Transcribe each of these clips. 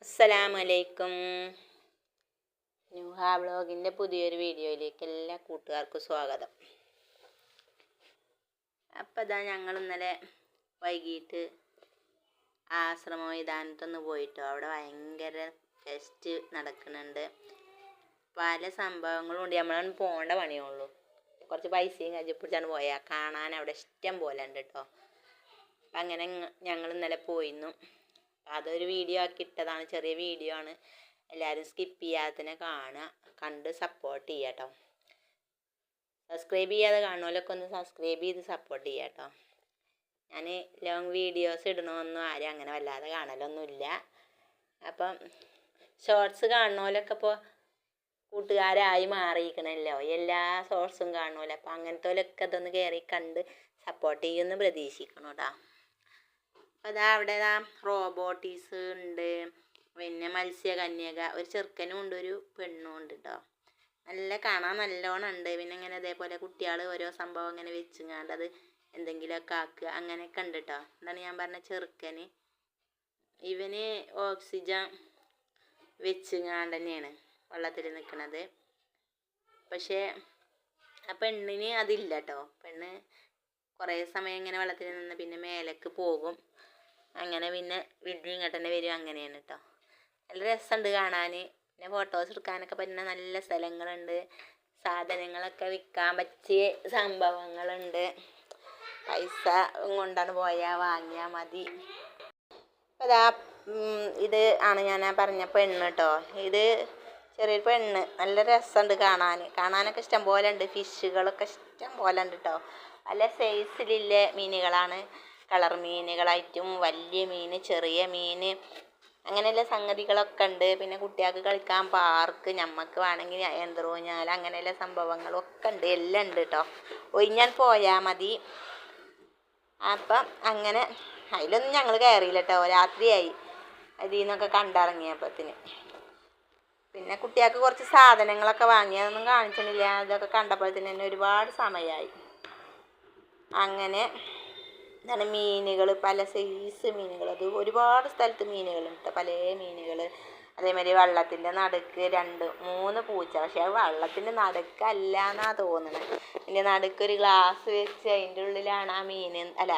അസ്സലാമലൈക്കും. ന്യൂഹ വ്ളോഗിൻ്റെ പുതിയൊരു വീഡിയോയിലേക്ക് എല്ലാ കൂട്ടുകാർക്കും സ്വാഗതം. അപ്പം ഇതാ ഞങ്ങൾ ഇന്നലെ വൈകിട്ട് ആശ്രമ മൈതാനത്തൊന്ന് പോയിട്ടോ. അവിടെ ഭയങ്കര ഫെസ്റ്റ് നടക്കുന്നുണ്ട്. പല സംഭവങ്ങളും ഉണ്ട്. നമ്മളൊന്നും പോകേണ്ട പണിയുള്ളൂ. കുറച്ച് പൈസയും കജിപ്പിടിച്ചാണ് പോയാൽ കാണാൻ അവിടെ ഇഷ്ടം പോലെ ഉണ്ട് കേട്ടോ. അപ്പം അങ്ങനെ ഞങ്ങൾ ഇന്നലെ പോയിരുന്നു. അതൊരു വീഡിയോ ആക്കി ഇട്ടതാണ്. ചെറിയ വീഡിയോ ആണ്. എല്ലാവരും സ്കിപ്പ് ചെയ്യാതെ തന്നെ കാണുക, കണ്ട് സപ്പോർട്ട് ചെയ്യുക കേട്ടോ. സബ്സ്ക്രൈബ് ചെയ്യാതെ കാണുമല്ലൊക്കെ ഒന്ന് സബ്സ്ക്രൈബ് ചെയ്ത് സപ്പോർട്ട് ചെയ്യുക കേട്ടോ. ഞാൻ ലോങ് വീഡിയോസ് ഇടണമെന്നും ആരും അങ്ങനെ വല്ലാതെ കാണലൊന്നുമില്ല. അപ്പം ഷോർട്സ് കാണുന്നവരൊക്കെ ഇപ്പോൾ കൂട്ടുകാരായി മാറിയിരിക്കണമല്ലോ. എല്ലാ ഷോർട്സും കാണുമല്ലോ. അപ്പം അങ്ങനത്തെ അതൊന്ന് കയറി കണ്ട് സപ്പോർട്ട് ചെയ്യുമെന്ന് പ്രതീക്ഷിക്കണം കേട്ടോ. അപ്പം അതാ അവിടെ റോബോട്ടീസ് ഉണ്ട്, പിന്നെ മത്സ്യകന്യക, ഒരു ചെറുക്കനും ഉണ്ട്, ഒരു പെണ്ണും ഉണ്ട് കേട്ടോ. നല്ല കാണാൻ നല്ലോണം ഉണ്ട്. പിന്നെ ഇങ്ങനെ അതേപോലെ കുട്ടികൾ ഓരോ സംഭവം ഇങ്ങനെ വെച്ചുങ്ങാണ്ട് അത് എന്തെങ്കിലുമൊക്കെ ആക്കുക, അങ്ങനെയൊക്കെ ഉണ്ട് കേട്ടോ. എന്താണ് ഞാൻ പറഞ്ഞ ചെറുക്കന്, ഇവന് ഓക്സിജൻ വെച്ചുങ്ങാണ്ട് തന്നെയാണ് വെള്ളത്തിൽ നിൽക്കുന്നത്. പക്ഷേ ആ പെണ്ണിന് അതില്ല കേട്ടോ. പെണ്ണ് കുറേ സമയം ഇങ്ങനെ വെള്ളത്തിൽ നിന്ന് പിന്നെ മേലേക്ക് പോകും. അങ്ങനെ പിന്നെ വിധി ഇങ്ങോട്ട് തന്നെ വരും. അങ്ങനെയാണ് കേട്ടോ. നല്ല രസമുണ്ട് കാണാൻ. പിന്നെ ഫോട്ടോസ് എടുക്കാനൊക്കെ പറ്റുന്ന നല്ല സ്ഥലങ്ങളുണ്ട്. സാധനങ്ങളൊക്കെ വിൽക്കാൻ പറ്റിയ സംഭവങ്ങളുണ്ട്. പൈസ കൊണ്ടാണ് പോയാൽ വാങ്ങിയാൽ മതി. അപ്പോൾ അതാ ഇത് ആണ് ഞാൻ പറഞ്ഞ പെണ്ണ് കേട്ടോ. ഇത് ചെറിയൊരു പെണ്ണ്. നല്ല രസമുണ്ട് കാണാനൊക്കെ ഇഷ്ടം പോലെ ഉണ്ട്. ഫിഷുകളൊക്കെ ഇഷ്ടം പോലെ ഉണ്ട് കേട്ടോ. നല്ല സൈസിലുള്ള മീനുകളാണ്. കളർ മീനുകളായിട്ടും വലിയ മീൻ, ചെറിയ മീൻ, അങ്ങനെയുള്ള സംഗതികളൊക്കെ ഉണ്ട്. പിന്നെ കുട്ടികൾക്ക് കളിക്കാൻ പാർക്ക്, ഞമ്മക്ക് വേണമെങ്കിൽ യന്ത്രൂഞ്ഞാൽ, അങ്ങനെയുള്ള സംഭവങ്ങളൊക്കെ ഉണ്ട്. എല്ലാം ഉണ്ട് കേട്ടോ. ഒഴിഞ്ഞാൽ പോയാൽ മതി. അപ്പം അങ്ങനെ അതിലൊന്നും ഞങ്ങൾ കയറിയില്ല കേട്ടോ. രാത്രിയായി അതിൽ നിന്നൊക്കെ കണ്ടിറങ്ങിയപ്പത്തിന്. പിന്നെ കുട്ടികൾക്ക് കുറച്ച് സാധനങ്ങളൊക്കെ വാങ്ങി, അതൊന്നും കാണിച്ചിട്ടില്ല. അതൊക്കെ കണ്ടപ്പോഴത്തേന് തന്നെ ഒരുപാട് സമയമായി. അങ്ങനെ ഇതാണ് മീനുകൾ, പല സൈസ് മീനുകൾ. അത് ഒരുപാട് സ്ഥലത്ത് മീനുകളുണ്ട്, പല മീനുകൾ. അതേമാതിരി വെള്ളത്തിൻ്റെ നടുക്ക് 2-3 പൂച്ച. പക്ഷെ അത് വെള്ളത്തിൻ്റെ നടുക്കല്ല എന്നാണ് തോന്നുന്നത്. അതിൻ്റെ നടുക്കൊരു ഗ്ലാസ് വെച്ച് അതിൻ്റെ ഉള്ളിലാണ് ആ മീൻ, അല്ല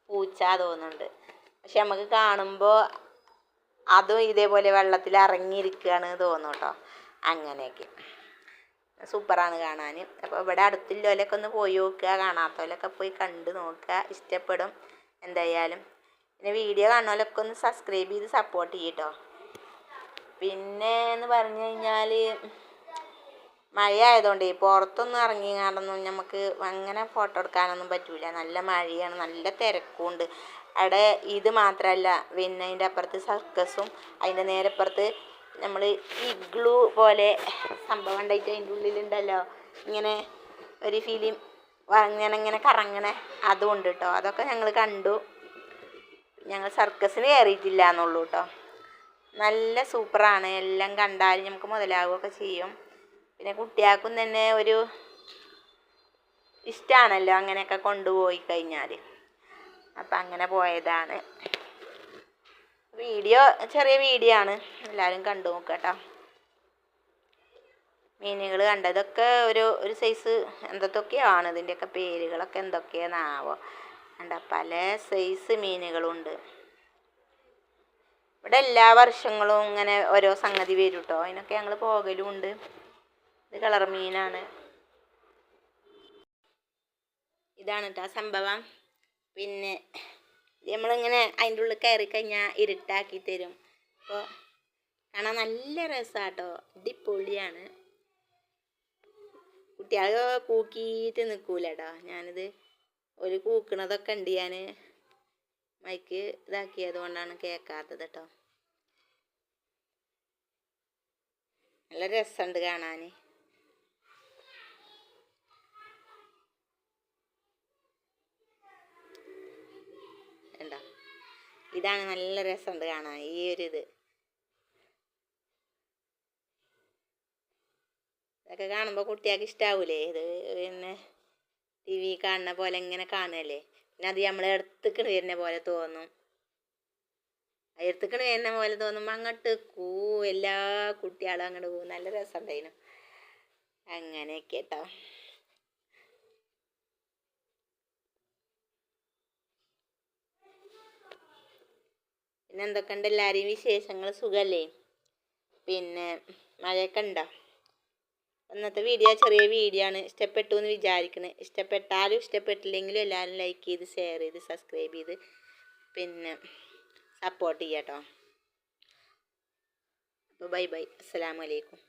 പൂച്ച തോന്നുന്നുണ്ട്. പക്ഷെ നമുക്ക് കാണുമ്പോൾ അതും ഇതേപോലെ വെള്ളത്തിൽ ഇറങ്ങിയിരിക്കുകയാണ് തോന്നും കേട്ടോ. അങ്ങനെയൊക്കെ സൂപ്പറാണ് കാണാൻ. അപ്പോൾ ഇവിടെ അടുത്തുള്ളവരൊക്കെ ഒന്ന് പോയി നോക്കുക, കാണാത്തവരൊക്കെ പോയി കണ്ട് നോക്കുക, ഇഷ്ടപ്പെടും എന്തായാലും. പിന്നെ വീഡിയോ കാണുന്നവരൊക്കെ ഒന്ന് സബ്സ്ക്രൈബ് ചെയ്ത് സപ്പോർട്ട് ചെയ്യട്ടോ. പിന്നെ എന്ന് പറഞ്ഞു കഴിഞ്ഞാൽ മഴ ആയതുകൊണ്ട് പുറത്തൊന്നും ഇറങ്ങിങ്ങാണ്ടൊന്നും നമുക്ക് അങ്ങനെ ഫോട്ടോ എടുക്കാനൊന്നും പറ്റില്ല. നല്ല മഴയാണ്, നല്ല തിരക്കുണ്ട് അവിടെ. ഇത് മാത്രമല്ല, പിന്നെ അതിൻ്റെ അപ്പുറത്ത് സർക്കസും, അതിൻ്റെ നേരെ അപ്പുറത്ത് നമ്മൾ ഇഗ്ലൂ പോലെ സംഭവം ഉണ്ടായിട്ട് അതിൻ്റെ ഉള്ളിലുണ്ടല്ലോ ഇങ്ങനെ ഒരു ഫിലിം ഇങ്ങനെ കറങ്ങണേ, അതും ഉണ്ട് കേട്ടോ. അതൊക്കെ ഞങ്ങൾ കണ്ടു. ഞങ്ങൾ സർക്കസിന് കയറിയിട്ടില്ല എന്നുള്ളൂ കേട്ടോ. നല്ല സൂപ്പറാണ്. എല്ലാം കണ്ടാൽ നമുക്ക് മുതലാവുകയൊക്കെ ചെയ്യും. പിന്നെ കുട്ടികൾക്കും തന്നെ ഒരു ഇഷ്ടമാണല്ലോ അങ്ങനെയൊക്കെ കൊണ്ടുപോയി കഴിഞ്ഞാൽ. അപ്പം അങ്ങനെ പോയതാണ്. വീഡിയോ ചെറിയ വീഡിയോ ആണ്, എല്ലാവരും കണ്ടു നോക്കുക കേട്ടോ. മീനുകൾ കണ്ടതൊക്കെ ഒരു സൈസ് എന്തൊക്കെയാണ്, ഇതിൻ്റെയൊക്കെ പേരുകളൊക്കെ എന്തൊക്കെയാണാവോ. കണ്ട പല സൈസ് മീനുകളുണ്ട്. ഇവിടെ എല്ലാ വർഷങ്ങളും ഇങ്ങനെ ഓരോ സംഗതി വരും കേട്ടോ. അതിനൊക്കെ ഞങ്ങൾ പോകലും ഉണ്ട്. ഇത് കളർ മീനാണ്. ഇതാണ് കേട്ടോ സംഭവം. പിന്നെ നമ്മളിങ്ങനെ അതിൻ്റെ ഉള്ളിൽ കയറി കഴിഞ്ഞാൽ ഇരുട്ടാക്കി തരും. അപ്പോൾ കാണാൻ നല്ല രസമാട്ടോ, അടിപൊളിയാണ്. കുട്ടികൾ കൂക്കിയിട്ട് നിൽക്കൂല കേട്ടോ. ഞാനിത് ഒരു കൂക്കണതൊക്കെ ഉണ്ട്. ഞാൻ മൈക്ക് ഇതാക്കിയത് കൊണ്ടാണ് കേൾക്കാത്തത് കേട്ടോ. നല്ല രസമുണ്ട് കാണാൻ. ഉണ്ടോ, ഇതാണ് നല്ല രസമുണ്ട് കാണാൻ ഈ ഒരു ഇത്. ഇതൊക്കെ കാണുമ്പോൾ കുട്ടികൾക്ക് ഇഷ്ടാവൂലേ. ഇത് പിന്നെ TV കാണുന്ന പോലെ ഇങ്ങനെ കാണുകയല്ലേ. പിന്നെ അത് നമ്മൾ എടുത്തേക്ക് വരുന്ന പോലെ തോന്നും. അയർത്തിക്കണ വരുന്ന പോലെ തോന്നുമ്പോൾ അങ്ങോട്ട് എല്ലാ കുട്ടികളും അങ്ങോട്ട് പോവും. നല്ല രസമുണ്ടായിരുന്നു. അങ്ങനെയൊക്കെ കേട്ടോ. പിന്നെ എന്തൊക്കെയുണ്ട് എല്ലാവരെയും വിശേഷങ്ങൾ? സുഖമല്ലേ? പിന്നെ മഴയൊക്കെ ഉണ്ടോ? ഇന്നത്തെ വീഡിയോ ചെറിയ വീഡിയോ ആണ്. ഇഷ്ടപ്പെട്ടു എന്ന് വിചാരിക്കണേ. ഇഷ്ടപ്പെട്ടാലും ഇഷ്ടപ്പെട്ടില്ലെങ്കിലും എല്ലാവരും ലൈക്ക് ചെയ്ത് ഷെയർ ചെയ്ത് സബ്സ്ക്രൈബ് ചെയ്ത് പിന്നെ സപ്പോർട്ട് ചെയ്യാം കേട്ടോ. അപ്പോൾ ബൈ ബൈ. അസ്സലാമു അലൈക്കും.